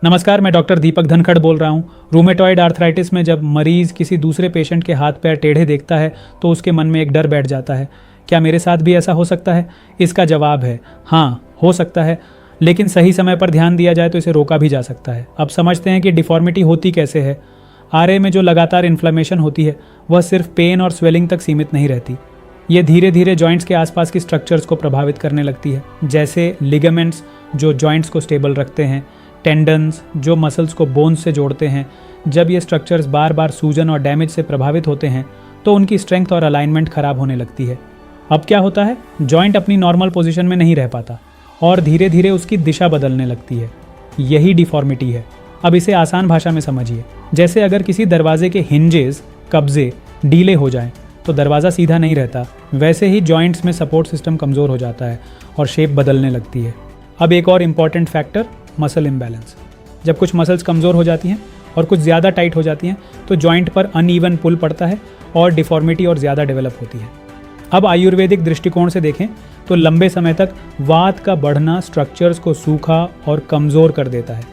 नमस्कार, मैं डॉक्टर दीपक धनखड़ बोल रहा हूँ। रूमेटॉइड आर्थराइटिस में जब मरीज़ किसी दूसरे पेशेंट के हाथ पैर टेढ़े देखता है तो उसके मन में एक डर बैठ जाता है। क्या मेरे साथ भी ऐसा हो सकता है? इसका जवाब है हाँ, हो सकता है, लेकिन सही समय पर ध्यान दिया जाए तो इसे रोका भी जा सकता है। अब समझते हैं कि डिफॉर्मिटी होती कैसे है। आरए में जो लगातार इन्फ्लेमेशन होती है वह सिर्फ पेन और स्वेलिंग तक सीमित नहीं रहती। ये धीरे धीरे जॉइंट्स के आसपास की स्ट्रक्चर्स को प्रभावित करने लगती है, जैसे लिगामेंट्स जो जॉइंट्स को स्टेबल रखते हैं, टेंडन्स जो मसल्स को बोन्स से जोड़ते हैं। जब ये स्ट्रक्चर्स बार बार सूजन और डैमेज से प्रभावित होते हैं तो उनकी स्ट्रेंथ और अलाइनमेंट खराब होने लगती है। अब क्या होता है, जॉइंट अपनी नॉर्मल पोजीशन में नहीं रह पाता और धीरे धीरे उसकी दिशा बदलने लगती है। यही डिफॉर्मिटी है। अब इसे आसान भाषा में समझिए, जैसे अगर किसी दरवाजे के हिंजेस, कब्जे ढीले हो जाएं तो दरवाज़ा सीधा नहीं रहता, वैसे ही जॉइंट्स में सपोर्ट सिस्टम कमज़ोर हो जाता है और शेप बदलने लगती है। अब एक और इम्पॉर्टेंट फैक्टर, मसल इम्बैलेंस। जब कुछ मसल्स कमज़ोर हो जाती हैं और कुछ ज़्यादा टाइट हो जाती हैं तो जॉइंट पर अनइवन पुल पड़ता है और डिफॉर्मिटी और ज़्यादा डेवलप होती है। अब आयुर्वेदिक दृष्टिकोण से देखें तो लंबे समय तक वात का बढ़ना स्ट्रक्चर्स को सूखा और कमज़ोर कर देता है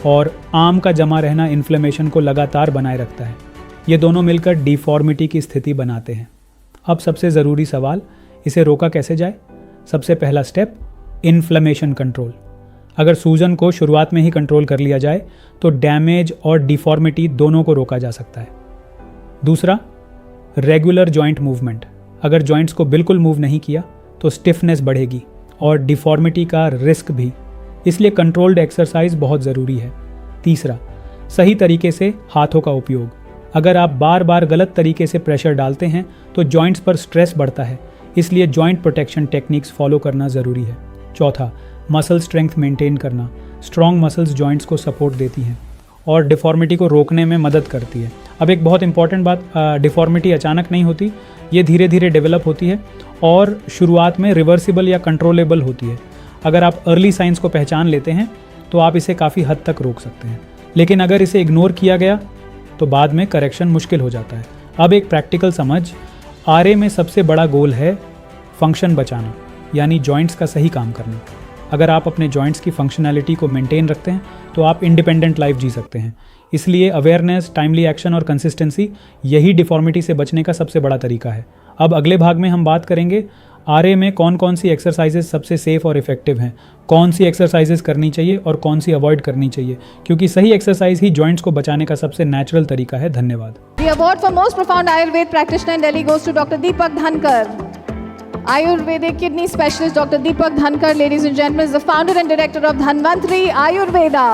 और आम का जमा रहना इन्फ्लेमेशन को लगातार बनाए रखता है। ये दोनों मिलकर डिफॉर्मिटी की स्थिति बनाते हैं। अब सबसे ज़रूरी सवाल, इसे रोका कैसे जाए? सबसे पहला स्टेप, इन्फ्लेमेशन कंट्रोल। अगर सूजन को शुरुआत में ही कंट्रोल कर लिया जाए तो डैमेज और डिफॉर्मिटी दोनों को रोका जा सकता है। दूसरा, रेगुलर जॉइंट मूवमेंट। अगर जॉइंट्स को बिल्कुल मूव नहीं किया तो स्टिफनेस बढ़ेगी और डिफॉर्मिटी का रिस्क भी, इसलिए कंट्रोल्ड एक्सरसाइज बहुत ज़रूरी है। तीसरा, सही तरीके से हाथों का उपयोग। अगर आप बार बार गलत तरीके से प्रेशर डालते हैं तो जॉइंट्स पर स्ट्रेस बढ़ता है, इसलिए जॉइंट प्रोटेक्शन टेक्निक्स फॉलो करना ज़रूरी है। चौथा, मसल स्ट्रेंथ मेंटेन करना। स्ट्रॉन्ग मसल्स जॉइंट्स को सपोर्ट देती हैं और डिफॉर्मिटी को रोकने में मदद करती है। अब एक बहुत इंपॉर्टेंट बात, डिफॉर्मिटी अचानक नहीं होती, ये धीरे धीरे डेवलप होती है और शुरुआत में रिवर्सिबल या कंट्रोलेबल होती है। अगर आप अर्ली साइंस को पहचान लेते हैं तो आप इसे काफ़ी हद तक रोक सकते हैं, लेकिन अगर इसे इग्नोर किया गया तो बाद में करेक्शन मुश्किल हो जाता है। अब एक प्रैक्टिकल समझ, आरए में सबसे बड़ा गोल है फंक्शन बचाना, यानी जॉइंट्स का सही काम करना। अगर आप अपने जॉइंट्स की फंक्शनैलिटी को मेंटेन रखते हैं तो आप इंडिपेंडेंट लाइफ जी सकते हैं। इसलिए अवेयरनेस, टाइमली एक्शन और कंसिस्टेंसी, यही डिफॉर्मिटी से बचने का सबसे बड़ा तरीका है। अब अगले भाग में हम बात करेंगे आरए में कौन कौन सी एक्सरसाइजेस सबसे सेफ और इफेक्टिव हैं, कौन सी एक्सरसाइजेस करनी चाहिए और कौन सी अवॉइड करनी चाहिए, क्योंकि सही एक्सरसाइज ही जॉइंट्स को बचाने का सबसे नेचुरल तरीका है। धन्यवाद। The award for most profound Ayurveda practitioner in Delhi goes to Dr. Deepak Dhankar. Ayurvedic kidney specialist Dr. Deepak Dhankar, ladies and gentlemen, is the founder and director of Dhanvantri Ayurveda.